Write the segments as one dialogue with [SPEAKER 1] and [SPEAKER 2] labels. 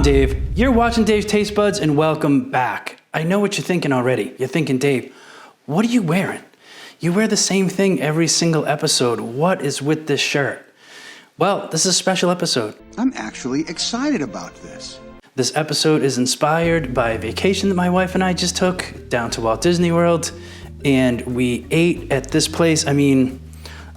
[SPEAKER 1] Dave. You're watching Dave's Taste Buds and welcome back. I know what you're thinking already. You're thinking, Dave, what are you wearing? You wear the same thing every single episode. What is with this shirt? Well, this is a special episode.
[SPEAKER 2] I'm actually excited about this.
[SPEAKER 1] This episode is inspired by a vacation that my wife and I just took down to Walt Disney World, and we ate at this place. I mean,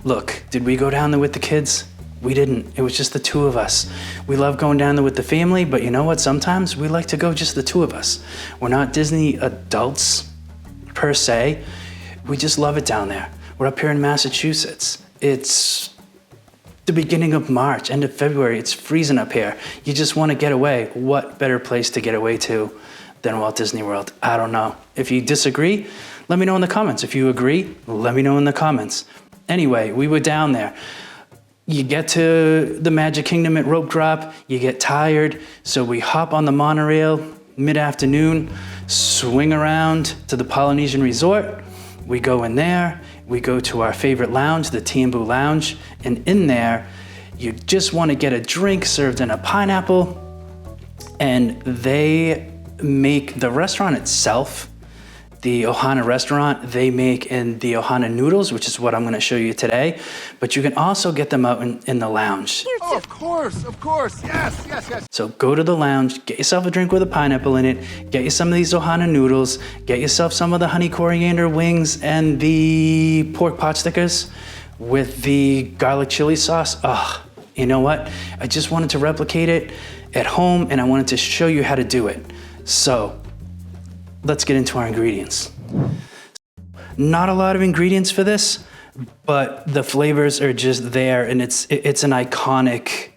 [SPEAKER 1] look, did we go down there with the kids? We didn't. It was just the two of us. We love going down there with the family, but you know what? Sometimes we like to go just the two of us. We're not Disney adults per se. We just love it down there. We're up here in Massachusetts. It's the beginning of March, end of February. It's freezing up here. You just want to get away. What better place to get away to than Walt Disney World? I don't know. If you disagree, let me know in the comments. If you agree, let me know in the comments. Anyway, we were down there. You get to the Magic Kingdom at rope drop, you get tired, so we hop on the monorail mid-afternoon, swing around to the Polynesian Resort. We go in there, we go to our favorite lounge, the Tambu Lounge, and in there, you just want to get a drink served in a pineapple, and they make the restaurant itself, the Ohana restaurant, they make in the Ohana noodles, which is what I'm going to show you today. But you can also get them out in the lounge.
[SPEAKER 2] Oh, of course, yes.
[SPEAKER 1] So go to the lounge, get yourself a drink with a pineapple in it, get you some of these Ohana noodles, get yourself some of the honey coriander wings and the pork pot stickers with the garlic chili sauce. Oh, you know what? I just wanted to replicate it at home and I wanted to show you how to do it. So let's get into our ingredients. Not a lot of ingredients for this, but the flavors are just there, and it's an iconic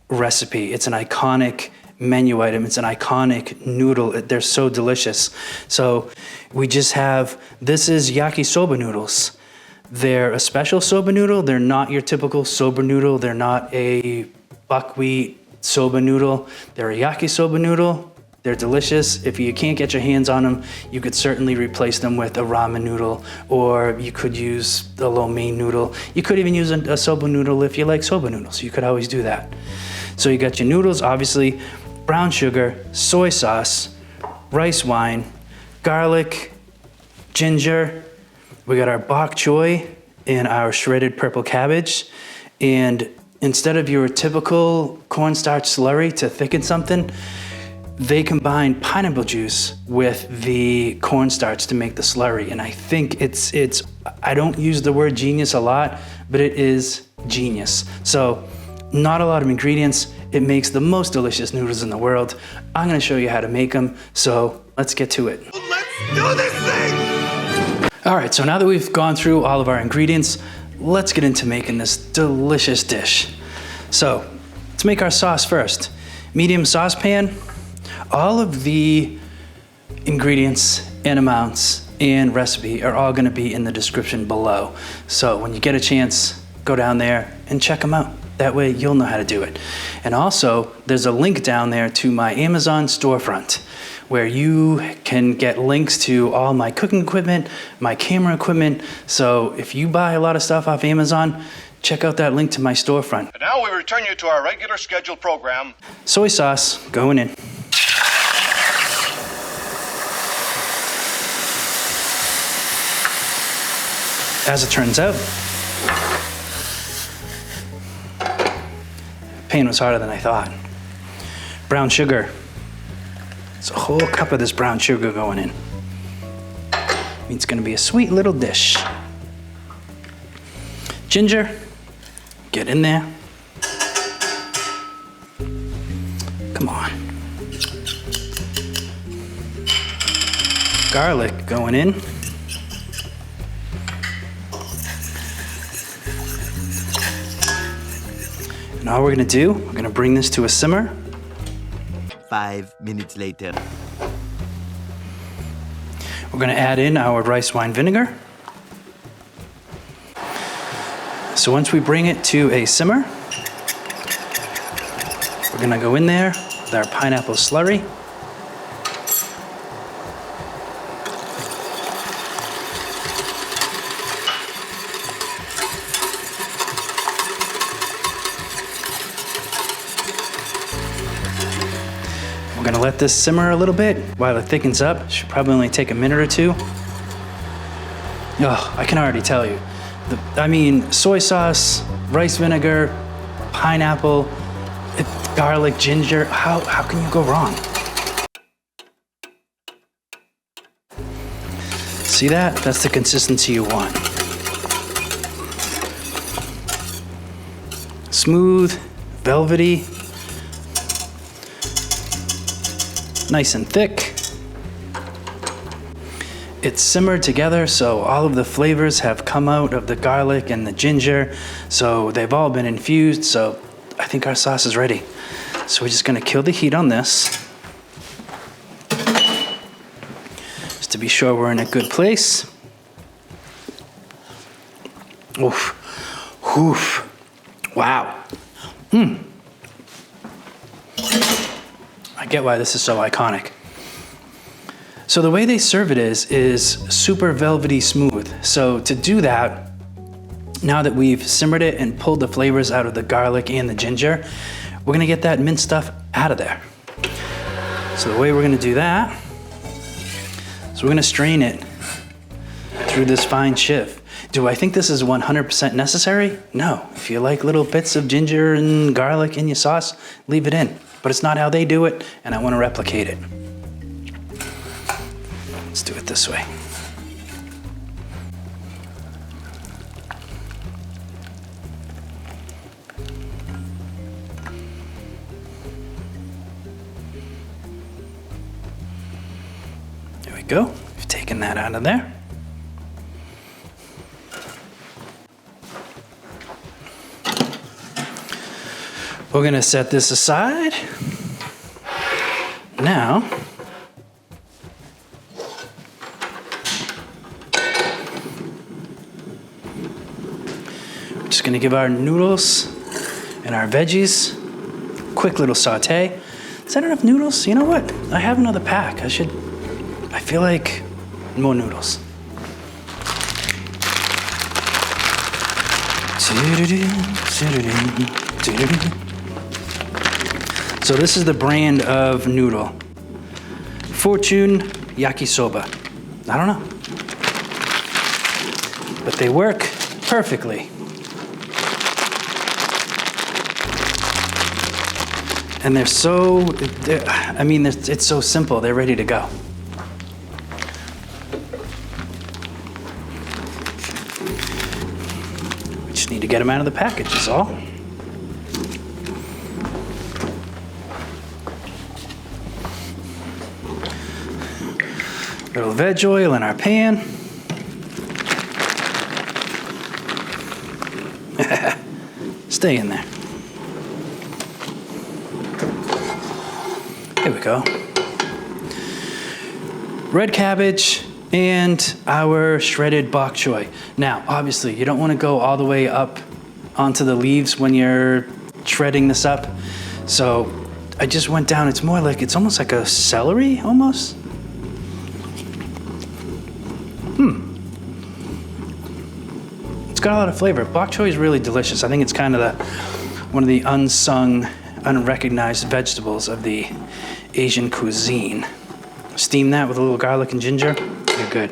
[SPEAKER 1] recipe. It's an iconic menu item. It's an iconic noodle. They're so delicious. So we just have, this is yakisoba noodles. They're a special soba noodle. They're not your typical soba noodle. They're not a buckwheat soba noodle. They're a yakisoba noodle. They're delicious. If you can't get your hands on them, you could certainly replace them with a ramen noodle, or you could use a lo mein noodle. You could even use a soba noodle if you like soba noodles. You could always do that. So you got your noodles, obviously, brown sugar, soy sauce, rice wine, garlic, ginger. We got our bok choy and our shredded purple cabbage. And instead of your typical cornstarch slurry to thicken something, they combine pineapple juice with the cornstarch to make the slurry. And I think it's I don't use the word genius a lot, but it is genius. So not a lot of ingredients. It makes the most delicious noodles in the world. I'm gonna show you how to make them. So let's get to it.
[SPEAKER 2] Let's do this thing!
[SPEAKER 1] All right, so now that we've gone through all of our ingredients, let's get into making this delicious dish. So let's make our sauce first. Medium saucepan. All of the ingredients and amounts and recipe are all going to be in the description below. So when you get a chance, go down there and check them out. That way you'll know how to do it. And also, there's a link down there to my Amazon storefront where you can get links to all my cooking equipment, my camera equipment. So if you buy a lot of stuff off Amazon, check out that link to my storefront.
[SPEAKER 3] And now we return you to our regular scheduled program.
[SPEAKER 1] Soy sauce going in. As it turns out, pain was harder than I thought. Brown sugar. It's a whole cup of this brown sugar going in. It's gonna be a sweet little dish. Ginger, get in there. Come on. Garlic going in. And all we're gonna do, we're gonna bring this to a simmer.
[SPEAKER 4] 5 minutes later.
[SPEAKER 1] We're gonna add in our rice wine vinegar. So once we bring it to a simmer, we're gonna go in there with our pineapple slurry. gonna let this simmer a little bit while it thickens up. Should probably only take a minute or two. Oh, I can already tell you. Soy sauce, rice vinegar, pineapple, garlic, ginger. How can you go wrong? See that? That's the consistency you want. Smooth, velvety, nice and thick. It's simmered together, so all of the flavors have come out of the garlic and the ginger, so they've all been infused, so I think our sauce is ready. So we're just gonna kill the heat on this, just to be sure we're in a good place. Oof, oof, wow. I get why this is so iconic. So the way they serve it is super velvety smooth. So to do that, now that we've simmered it and pulled the flavors out of the garlic and the ginger, we're gonna get that minced stuff out of there. So the way we're gonna do that is we're gonna strain it through this fine sieve. Do I think this is 100% necessary? No. If you like little bits of ginger and garlic in your sauce, leave it in. But it's not how they do it, and I wanna replicate it. Let's do it this way. There we go. We've taken that out of there. We're gonna set this aside. Now, we're just gonna give our noodles and our veggies a quick little saute. Is that enough noodles? You know what? I have another pack. I feel like more noodles. So this is the brand of noodle. Fortune Yakisoba. I don't know. But they work perfectly. And it's so simple. They're ready to go. We just need to get them out of the package is all. Little veg oil in our pan. Stay in there. There we go. Red cabbage and our shredded bok choy. Now, obviously, you don't want to go all the way up onto the leaves when you're shredding this up. So I just went down. It's almost like a celery, almost. It's got a lot of flavor. Bok choy is really delicious. I think it's kind of one of the unsung, unrecognized vegetables of the Asian cuisine. Steam that with a little garlic and ginger, you're good.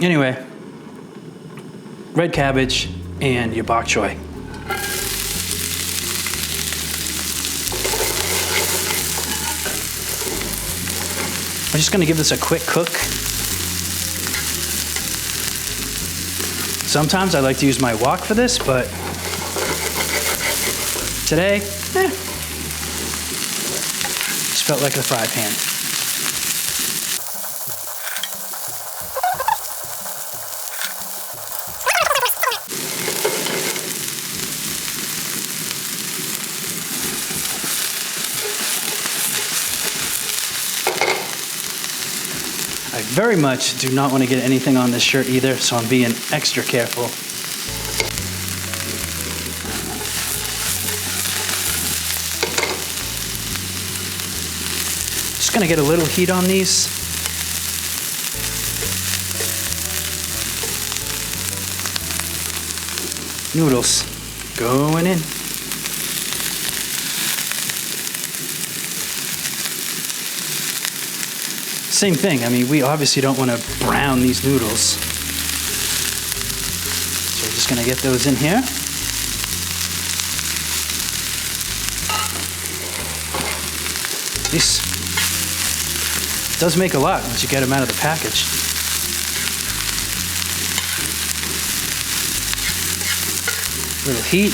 [SPEAKER 1] Anyway, red cabbage and your bok choy. I'm just gonna give this a quick cook. Sometimes I like to use my wok for this, but today, just felt like a fry pan. I very much do not want to get anything on this shirt either, so I'm being extra careful. Just gonna get a little heat on these. Noodles going in. same thing. I mean, we obviously don't want to brown these noodles. So we're just gonna get those in here. This does make a lot once you get them out of the package. Little heat.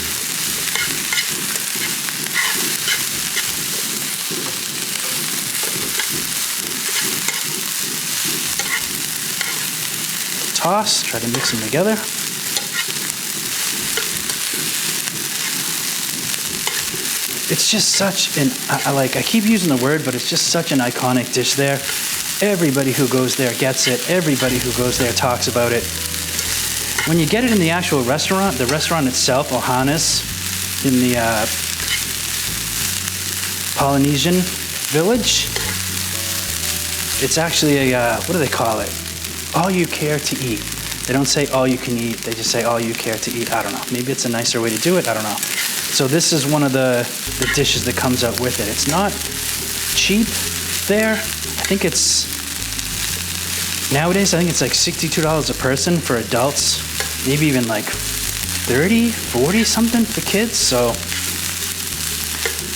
[SPEAKER 1] Toss, try to mix them together. It's just such an, I keep using the word, but it's just such an iconic dish there. Everybody who goes there gets it. Everybody who goes there talks about it. When you get it in the actual restaurant, the restaurant itself, Ohana's, in the Polynesian village, it's actually a, what do they call it? All you care to eat. They don't say all you can eat, they just say all you care to eat. I don't know, maybe it's a nicer way to do it, I don't know. So this is one of the dishes that comes out with it. It's not cheap there. I think it's, nowadays, I think it's like $62 a person for adults. Maybe even like 30, 40 something for kids. So,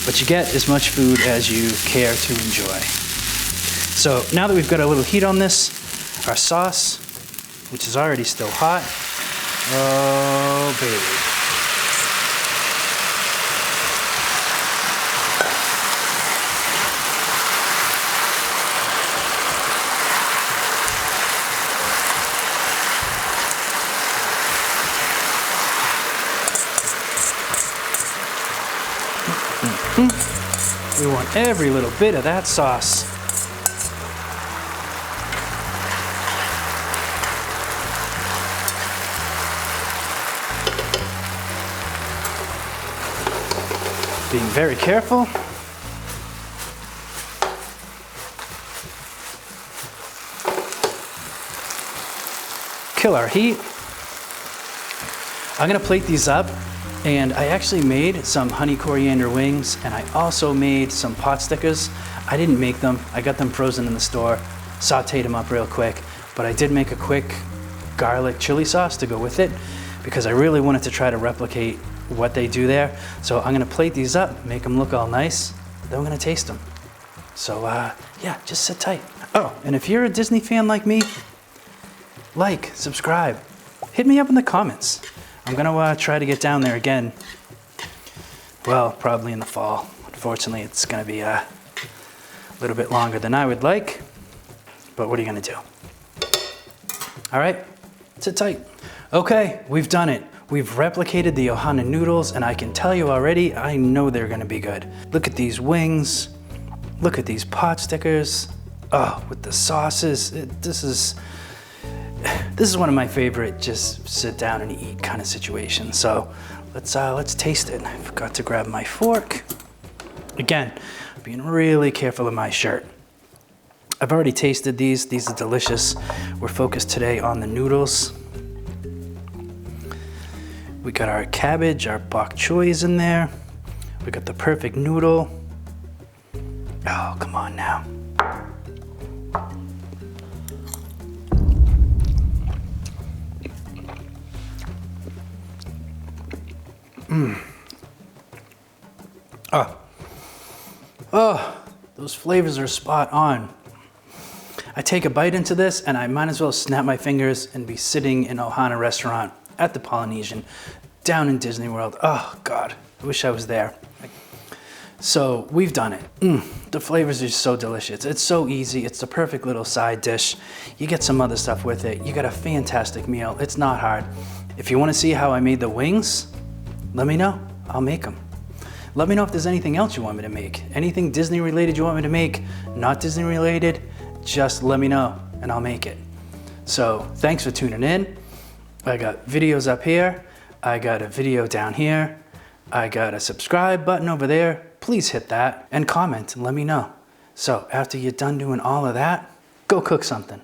[SPEAKER 1] but you get as much food as you care to enjoy. So now that we've got a little heat on this, our sauce, which is already still hot. Oh, baby. We want every little bit of that sauce. Being very careful. Kill our heat. I'm gonna plate these up, and I actually made some honey coriander wings, and I also made some pot stickers. I didn't make them, I got them frozen in the store, sauteed them up real quick, but I did make a quick garlic chili sauce to go with it because I really wanted to try to replicate what they do there. So I'm gonna plate these up, make them look all nice, then we're gonna taste them. So yeah, just sit tight. Oh, and if you're a Disney fan like me, like, subscribe, hit me up in the comments. I'm gonna try to get down there again. Well, probably in the fall. Unfortunately, it's gonna be a little bit longer than I would like, but what are you gonna do? All right, sit tight. Okay, we've done it. We've replicated the Ohana noodles, and I can tell you already, I know they're gonna be good. Look at these wings. Look at these pot stickers. Oh, with the sauces. This is one of my favorite just sit down and eat kind of situations. So let's taste it. I forgot to grab my fork. Again, being really careful of my shirt. I've already tasted these. These are delicious. We're focused today on the noodles. We got our cabbage, our bok choys in there. We got the perfect noodle. Oh, come on now. Oh, those flavors are spot on. I take a bite into this and I might as well snap my fingers and be sitting in Ohana restaurant at the Polynesian down in Disney World. Oh God, I wish I was there. So we've done it. The flavors are so delicious. It's so easy. It's the perfect little side dish. You get some other stuff with it. You got a fantastic meal. It's not hard. If you want to see how I made the wings, let me know. I'll make them. Let me know if there's anything else you want me to make. Anything Disney related you want me to make, not Disney related, just let me know and I'll make it. So thanks for tuning in. I got videos up here. I got a video down here. I got a subscribe button over there. Please hit that and comment and let me know. So after you're done doing all of that, go cook something.